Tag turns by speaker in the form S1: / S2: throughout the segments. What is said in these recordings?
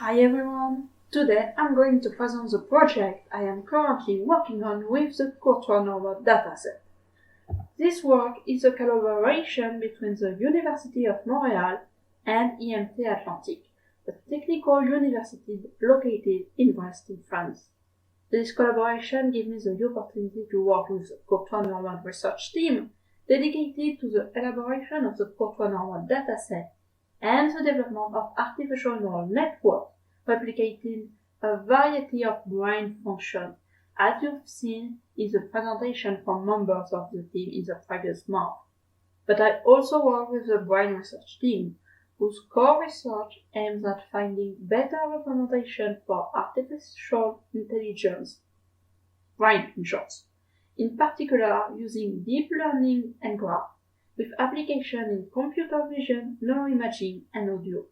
S1: Hi everyone! Today I'm going to present the project I am currently working on with the Courtois Normal dataset. This work is a collaboration between the University of Montreal and IMT Atlantique, a technical university located in Brest in France. This collaboration gives me the opportunity to work with the Courtois Normal research team dedicated to the elaboration of the Courtois Normal dataset and the development of artificial neural networks replicating a variety of brain functions, as you've seen in the presentation from members of the team in the previous month. But I also work with the brain research team, whose core research aims at finding better representation for artificial intelligence brain functions, in particular using deep learning and graph, with application in computer vision, neuroimaging, and audio.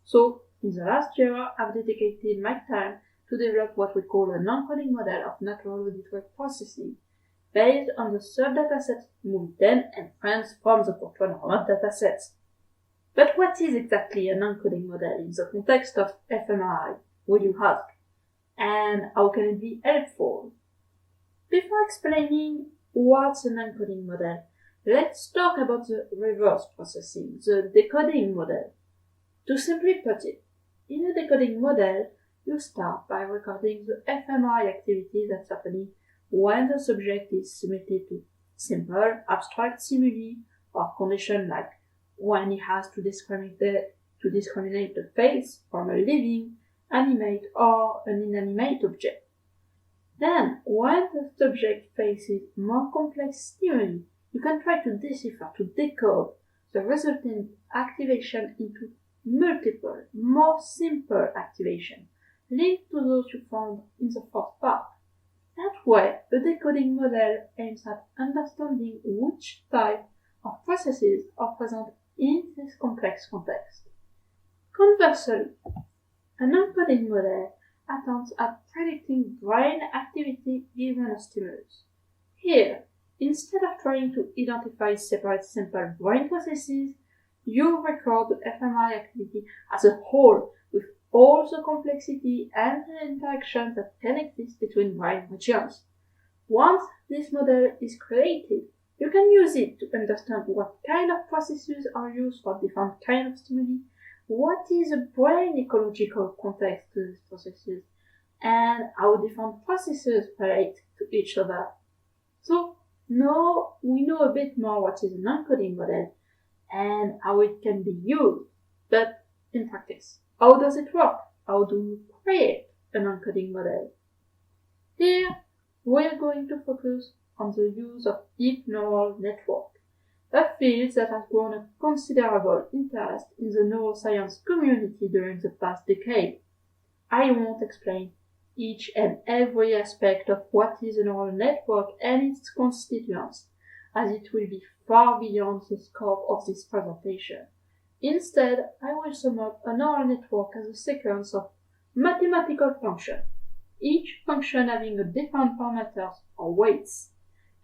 S1: So, in the last year, I've dedicated my time to develop what we call a non-coding model of natural auditory processing, based on the sub-datasets Movie10 and Friends from the Courtois Normal datasets. But what is exactly a non-coding model in the context of fMRI, will you ask? And how can it be helpful? Before explaining what's a non-coding model, let's talk about the reverse processing, the decoding model. To simply put it, in a decoding model, you start by recording the fMRI activity that's happening when the subject is submitted to simple, abstract stimuli or conditions like when he has to discriminate the face from a living, animate or an inanimate object. Then, when the subject faces more complex stimuli, you can try to decipher, to decode the resulting activation into multiple, more simple activation, linked to those you found in the first part. That way, the decoding model aims at understanding which type of processes are present in this complex context. Conversely, a non-coding model attempts at predicting brain activity given a stimulus. Here, instead of trying to identify separate simple brain processes, you record the fMRI activity as a whole with all the complexity and the interaction that can exist between brain regions. Once this model is created, you can use it to understand what kind of processes are used for different kinds of stimuli, what is the brain ecological context to these processes, and how different processes relate to each other. So now we know a bit more what is a non-coding model and how it can be used. But in practice, how does it work? How do you create a non-coding model? Here, we're going to focus on the use of deep neural network, a field that has grown a considerable interest in the neuroscience community during the past decade. I won't explain each and every aspect of what is a neural network and its constituents, as it will be far beyond the scope of this presentation. Instead, I will sum up a neural network as a sequence of mathematical functions, each function having a different parameters or weights,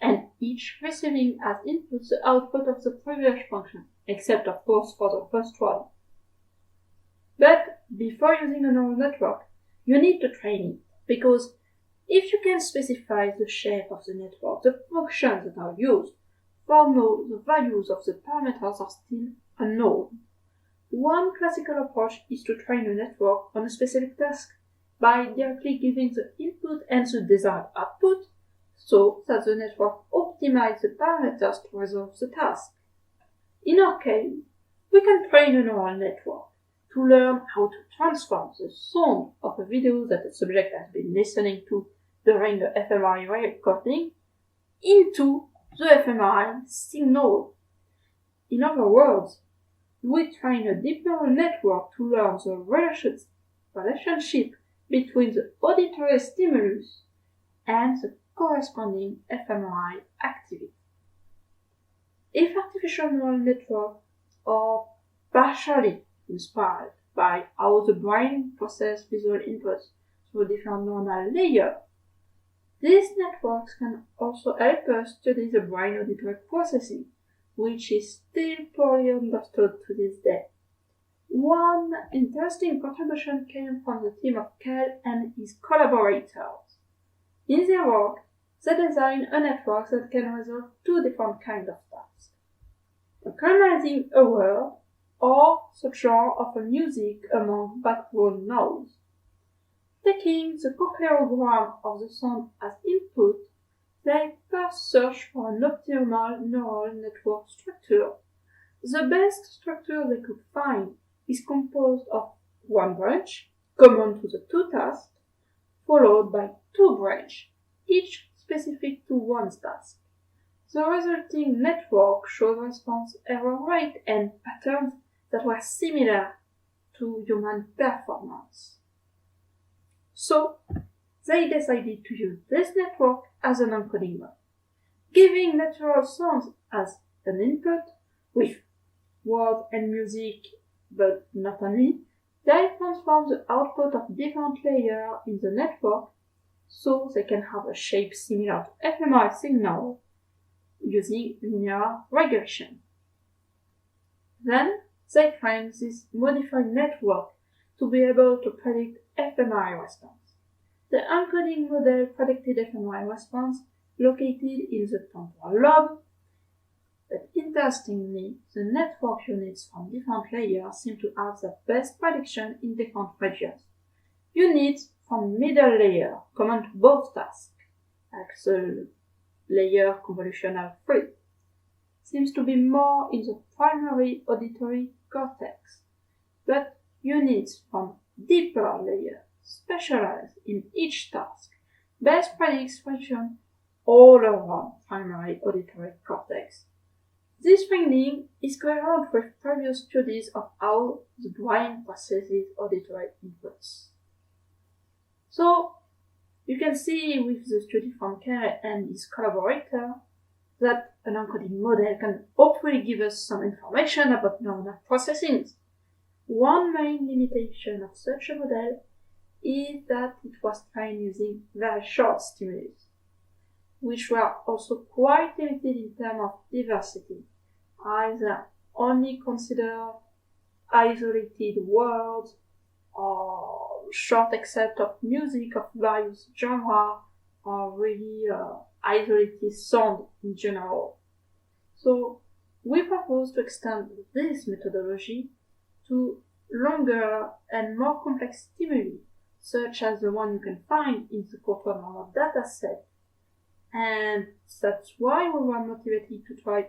S1: and each receiving as input the output of the previous function, except of course for the first one. But before using a neural network, you need to train it, because if you can specify the shape of the network, the functions that are used, for now the values of the parameters are still unknown. One classical approach is to train a network on a specific task by directly giving the input and the desired output, so that the network optimizes the parameters to resolve the task. In our case, we can train a neural network to learn how to transform the sound of a video that the subject has been listening to during the fMRI recording into the fMRI signal. In other words, we train a deep neural network to learn the relationship between the auditory stimulus and the corresponding fMRI activity. If artificial neural networks are partially inspired by how the brain processes visual inputs through different neuronal layers, these networks can also help us study the brain auditory processing, which is still poorly understood to this day. One interesting contribution came from the team of Kell and his collaborators. In their work, they designed a network that can resolve two different kinds of tasks: recognizing a word or the genre of a music among background noise. Taking the cochlearogram of the sound as input, they first searched for an optimal neural network structure. The best structure they could find is composed of one branch, common to the two tasks, followed by two branches, each specific to one task. The resulting network showed response error rate and patterns that were similar to human performance. So, they decided to use this network as an encoding mode, giving natural sounds as an input with words and music, but not only. They transform the output of different layers in the network so they can have a shape similar to fMRI signal using linear regression. Then they train this modified network to be able to predict fMRI response. The encoding model predicted fMRI response located in the temporal lobe, but interestingly, the network units from different layers seem to have the best prediction in different regions. Units from middle layer, common to both tasks, like the layer convolutional 3, seems to be more in the primary auditory cortex, but units from deeper layers, specialized in each task, best predicts region all around primary auditory cortex. This finding is coherent with previous studies of how the brain processes auditory inputs. So, you can see with the study from Kerr and his collaborator that an encoding model can hopefully give us some information about neuronal processing. One main limitation of such a model is that it was trained using very short stimulus, which were also quite limited in terms of diversity, either only consider isolated words or short excerpt of music of various genres or really isolated sound in general. So we propose to extend this methodology to longer and more complex stimuli, such as the one you can find in the Courtois Normal dataset. And that's why we were motivated to try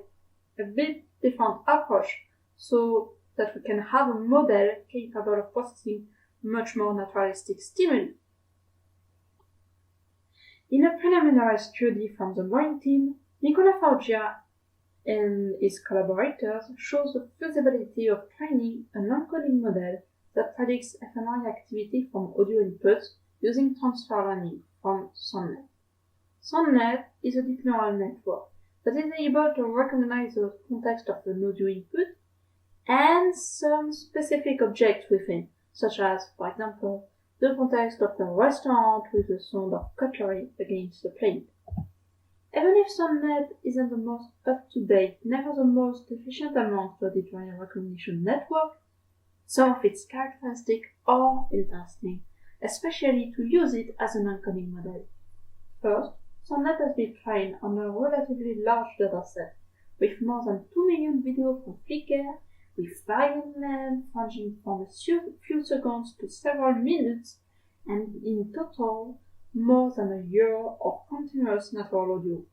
S1: a bit different approach so that we can have a model capable of processing much more naturalistic stimuli. In a preliminary study from the brain team, Nicolas Foggia and his collaborators shows the feasibility of training an encoding model that predicts fMRI activity from audio inputs using transfer learning from SoundNet. SoundNet is a deep neural network that is able to recognize the context of an audio input and some specific objects within, such as, for example, the context of a restaurant with the sound of cutlery against the plate. Even if SoundNet isn't the most up-to-date, never the most efficient amongst auditory recognition network, some of its characteristics are interesting, especially to use it as an encoding model. First, SoundNet has been trained on a relatively large dataset, with more than 2 million videos from Flickr, with varying lengths ranging from a few seconds to several minutes, and in total, more than a year of continuous natural audio.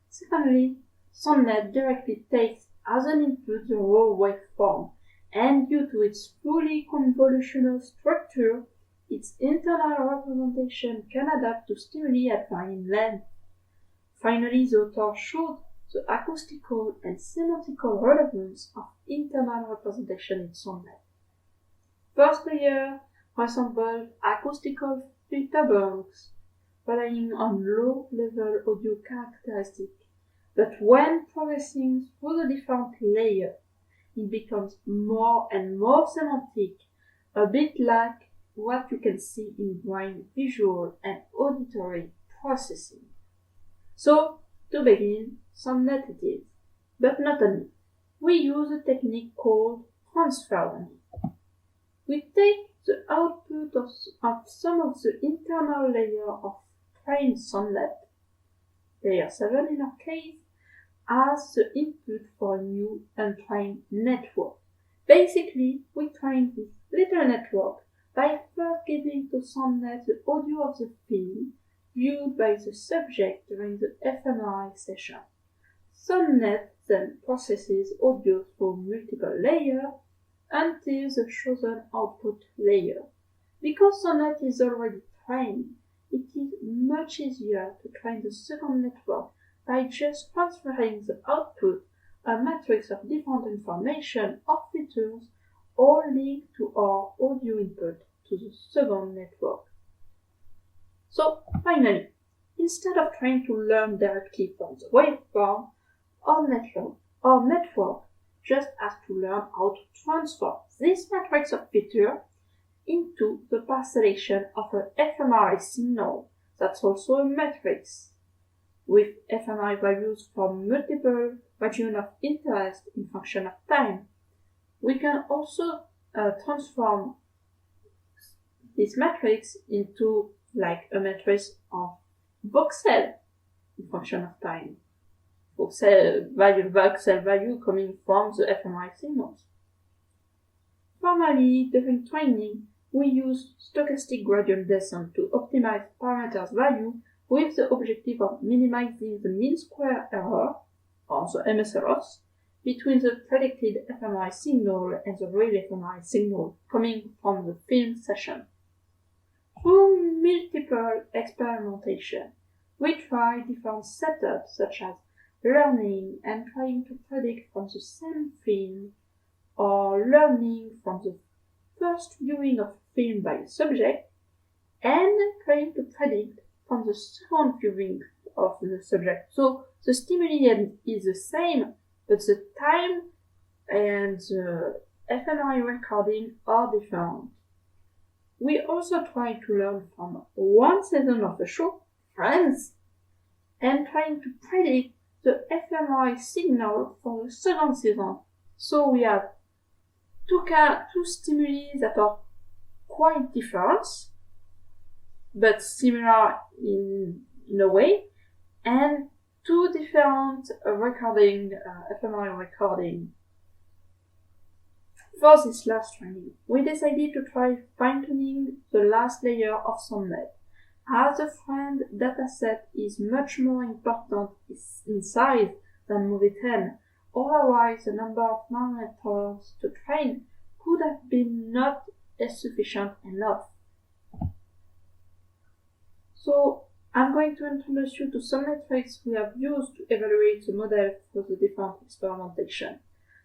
S1: Secondly, SoundNet directly takes as an input the raw waveform, and due to its fully convolutional structure, its internal representation can adapt to stimuli at varying lengths. Finally, the author showed the acoustical and semantical relevance of internal representation in SoundNet. First layer resembled acoustical filter banks, relying on low-level audio characteristics, but when progressing through the different layers, it becomes more and more semantic, a bit like what you can see in brain visual and auditory processing. So, to begin, SoundNet it is, but not only. We use a technique called transfer learning. We take the output of some of the internal layer of trained SONNet, layer 7 in our case, as the input for a new untrained network. Basically, we train this little network by first giving to SONNet the audio of the film viewed by the subject during the fMRI session. SONNet then processes audio through multiple layers until the chosen output layer. Because SONNet is already trained, it is much easier to train the second network by just transferring the output, a matrix of different information or features, all linked to our audio input to the second network. So finally, instead of trying to learn directly from the waveform, our network just has to learn how to transfer this matrix of features into the parcellation of an fMRI signal that's also a matrix, with fMRI values from multiple regions of interest in function of time. We can also transform this matrix into like a matrix of voxel in function of time. Voxel value coming from the fMRI signals. Formally, during training, we use stochastic gradient descent to optimize parameters value with the objective of minimizing the mean square error, or the MSERS, between the predicted fMRI signal and the real fMRI signal coming from the film session. Through multiple experimentation, we try different setups such as learning and trying to predict from the same film, or learning from the first viewing of film by a subject, and trying to predict from the second viewing of the subject. So the stimuli is the same, but the time and the fMRI recording are different. We also try to learn from one season of the show, Friends, and trying to predict the fMRI signal for the second season. So we have two stimuli that are quite different, but similar in a way, and two different fMRI recording. For this last training, we decided to try fine-tuning the last layer of SONNet, as the friend dataset is much more important in size than movie 10, otherwise the number of parameters to train could have been not sufficient enough. So I'm going to introduce you to some metrics we have used to evaluate the model for the different experimentation.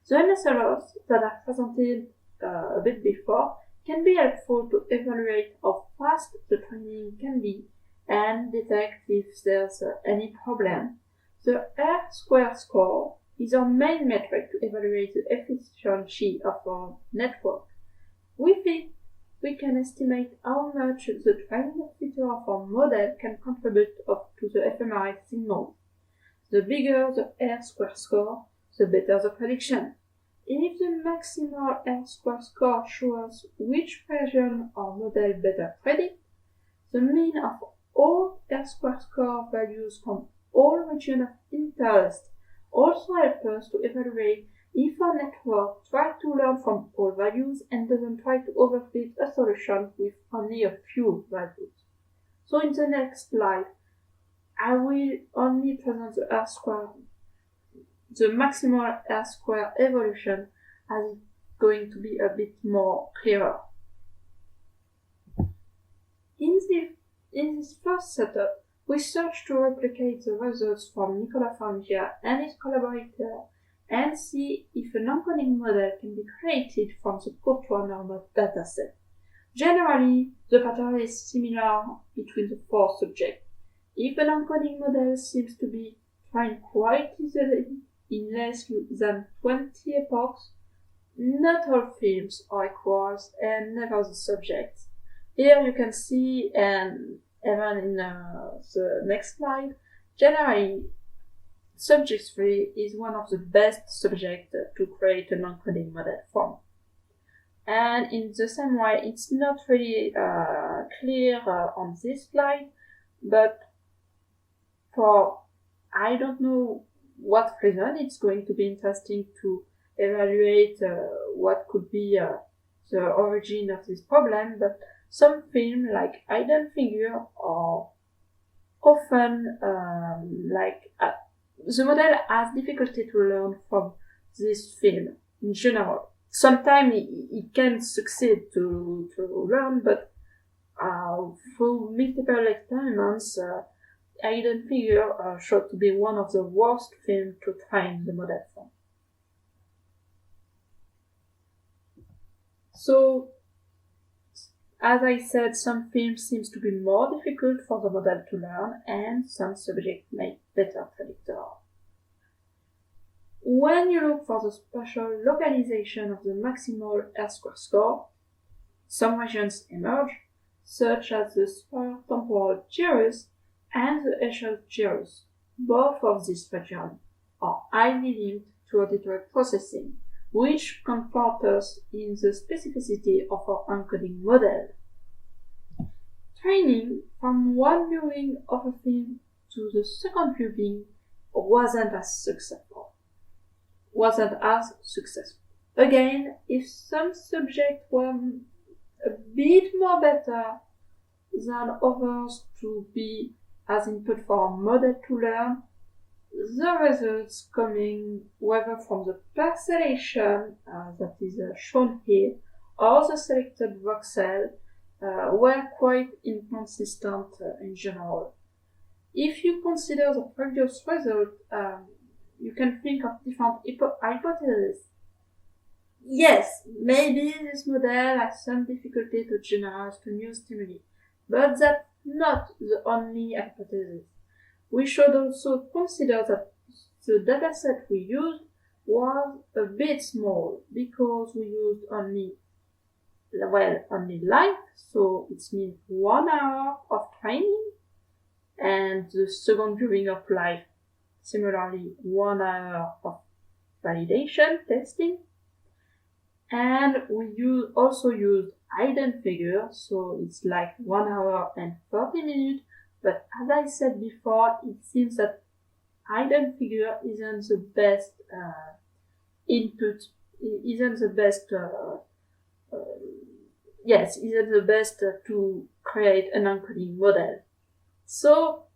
S1: The MSLRs that are presented a bit before can be helpful to evaluate how fast the training can be and detect if there's any problem. The R-square score is our main metric to evaluate the efficiency of our network. With it, we can estimate how much the training feature of our model can contribute to the fMRI signal. The bigger the R-square score, the better the prediction. If the maximal R-square score shows which region our model better predicts, the mean of all R-square score values from all regions of interest also help us to evaluate if our network tries to learn from all values and doesn't try to overfit a solution with only a few values. So in the next slide, I will only present the maximal R-square evolution, as it's going to be a bit more clearer. In this first setup, we search to replicate the results from Nicolas Frangia and his collaborator and see if an encoding model can be created from the Courtois normal dataset. Generally, the pattern is similar between the four subjects. If an encoding model seems to be trained quite easily in less than 20 epochs, not all films are equals and never the subjects. Here you can see, and even in the next slide, generally subject 3 is one of the best subjects to create an encoding model from. And in the same way, it's not really clear on this slide, but for I don't know what reason, it's going to be interesting to evaluate what could be the origin of this problem, but some films like Hidden Figure are often the model has difficulty to learn from this film in general. Sometimes it can succeed to learn, but through multiple experiments, Hidden Figure showed to be one of the worst films to train the model from. So, as I said, some films seems to be more difficult for the model to learn, and some subjects make better predictors. When you look for the spatial localization of the maximal R-square score, some regions emerge, such as the spatiotemporal gyrus and the Herschel gyrus. Both of these regions are highly linked to auditory processing, which comfort us in the specificity of our encoding model. Training from one viewing of a film to the second viewing wasn't as successful. Again, if some subjects were a bit more better than others to be as input for a model to learn, the results coming whether from the parcellation that is shown here or the selected voxel were quite inconsistent in general. If you consider the previous result, you can think of different hypotheses. Yes, maybe this model has some difficulty to generate to new stimuli, but that's not the only hypothesis. We should also consider that the dataset we used was a bit small because we used only live, so it means 1 hour of training, and the second viewing of live, similarly 1 hour of validation testing. And we also used Hidden Figure, so it's like 1 hour and 30 minutes. But as I said before, it seems that Hidden Figure isn't the best input, isn't the best to create an encoding model. So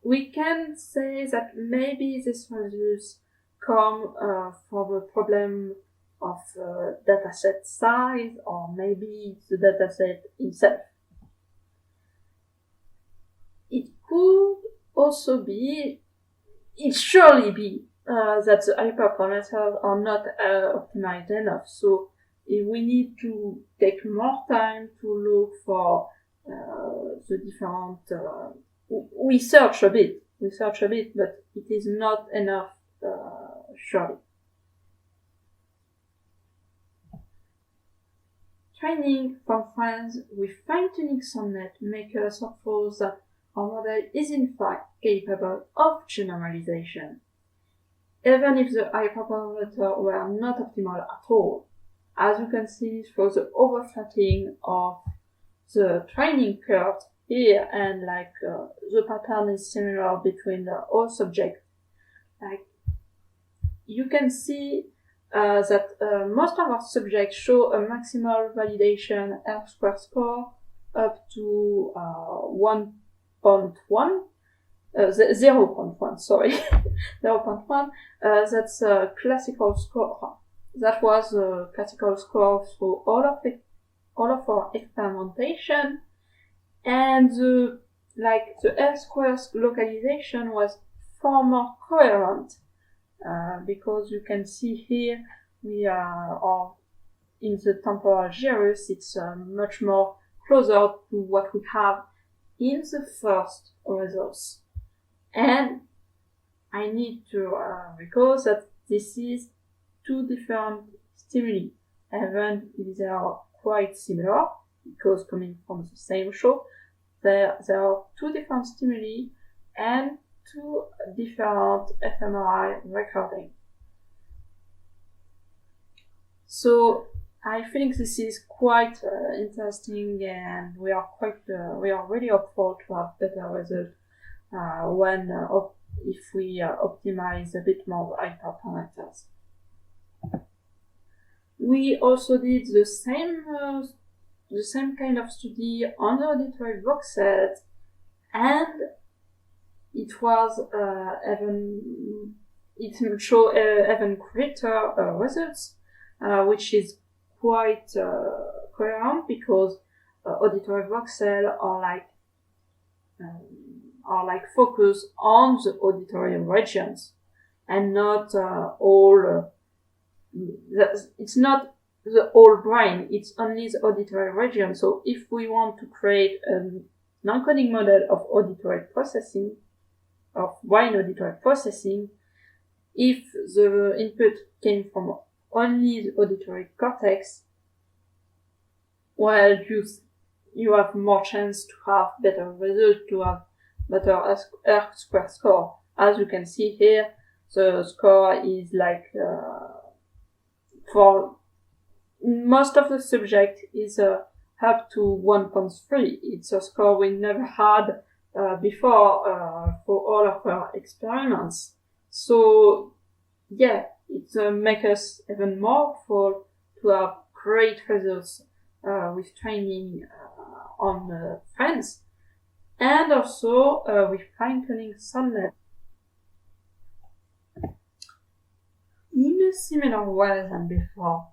S1: we can say that maybe these results come from a problem of dataset size, or maybe the dataset itself. It could also be, it surely be, that the hyperparameters are not optimized enough. So we need to take more time to look for the different. We search a bit, but it is not enough, surely. Training from friends with fine-tuning SOMNet makes us hopeful that our model is in fact capable of generalization, even if the hyperparameters were not optimal at all. As you can see through the overfitting of the training curve here, and the pattern is similar between all subjects. You can see that most of our subjects show a maximal validation R-square score up to 0.1, sorry, 0.1. That's a classical score. That was a classical score through all of our experimentation, and the R-square localization was far more coherent. Because you can see here we are in the temporal gyrus, it's much more closer to what we have in the first results. And I need to recall that this is two different stimuli, even if they are quite similar, because coming from the same show, there are two different stimuli and two different fMRI recordings. So I think this is quite interesting, and we are really hopeful to have better results if we optimize a bit more hyperparameters. We also did the same kind of study on the auditory voxels, and it was it showed even greater results, which is quite coherent because auditory voxels are like focused on the auditory regions and not it's not the whole brain, it's only the auditory region. So if we want to create an encoding model of auditory processing, of brain auditory processing, if the input came from only the auditory cortex, well, you have more chance to have better results, to have better R-squared score. As you can see here, the score is like, for most of the subject is up to 1.3. It's a score we never had before for all of our experiments. So yeah, it makes us even more hopeful to have great results with training on friends, and also with fine-tuning SONNET. In a similar way than before,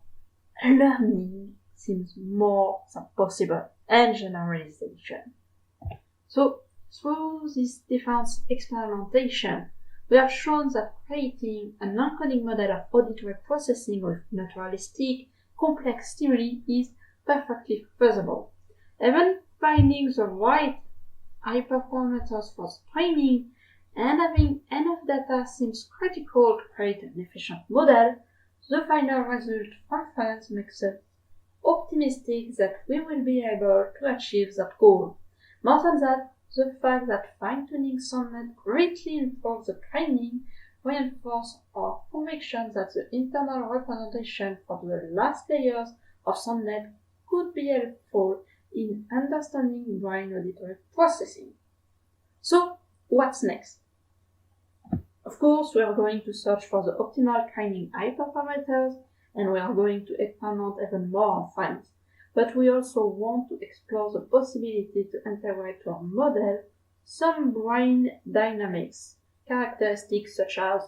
S1: learning seems more than possible and generalization. So through this different experimentation, we have shown that creating an encoding model of auditory processing with naturalistic, complex stimuli is perfectly feasible. Even finding the right hyperparameters for training and having enough data seems critical to create an efficient model. The final result from France makes us optimistic that we will be able to achieve that goal. More than that, the fact that fine-tuning SONNET greatly improves the training reinforces our conviction that the internal representation for the last layers of SONNET could be helpful in understanding brain auditory processing. So, what's next? Of course, we are going to search for the optimal training hyperparameters, and we are going to experiment even more on friends. But we also want to explore the possibility to integrate to our model some brain dynamics, characteristics such as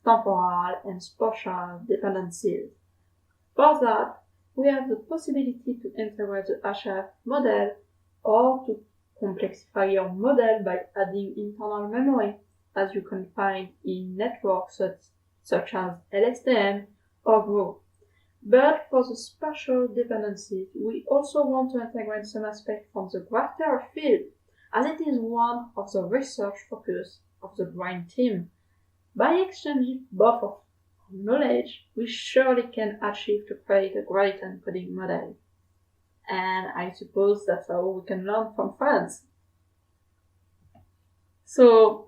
S1: temporal and spatial dependencies. For that, we have the possibility to integrate the HRF model or to complexify your model by adding internal memory, as you can find in networks such as LSTM or GROW. But for the spatial dependencies, we also want to integrate some aspects from the graph theory field, as it is one of the research focus of the brain team. By exchanging both of knowledge, we surely can achieve to create a great encoding model. And I suppose that's how we can learn from friends. So,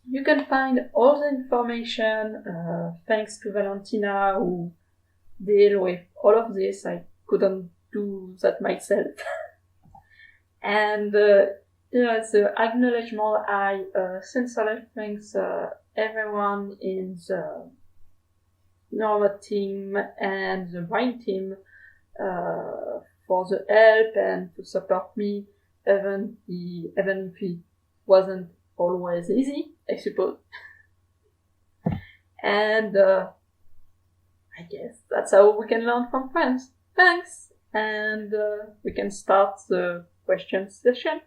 S1: you can find all the information thanks to Valentina, who deal with all of this. I couldn't do that myself. And the acknowledgement I sincerely thanks everyone in the Norma team and the brain team for the help and to support me, even if it wasn't always easy, I suppose. And I guess that's how we can learn from friends. Thanks! And we can start the question session.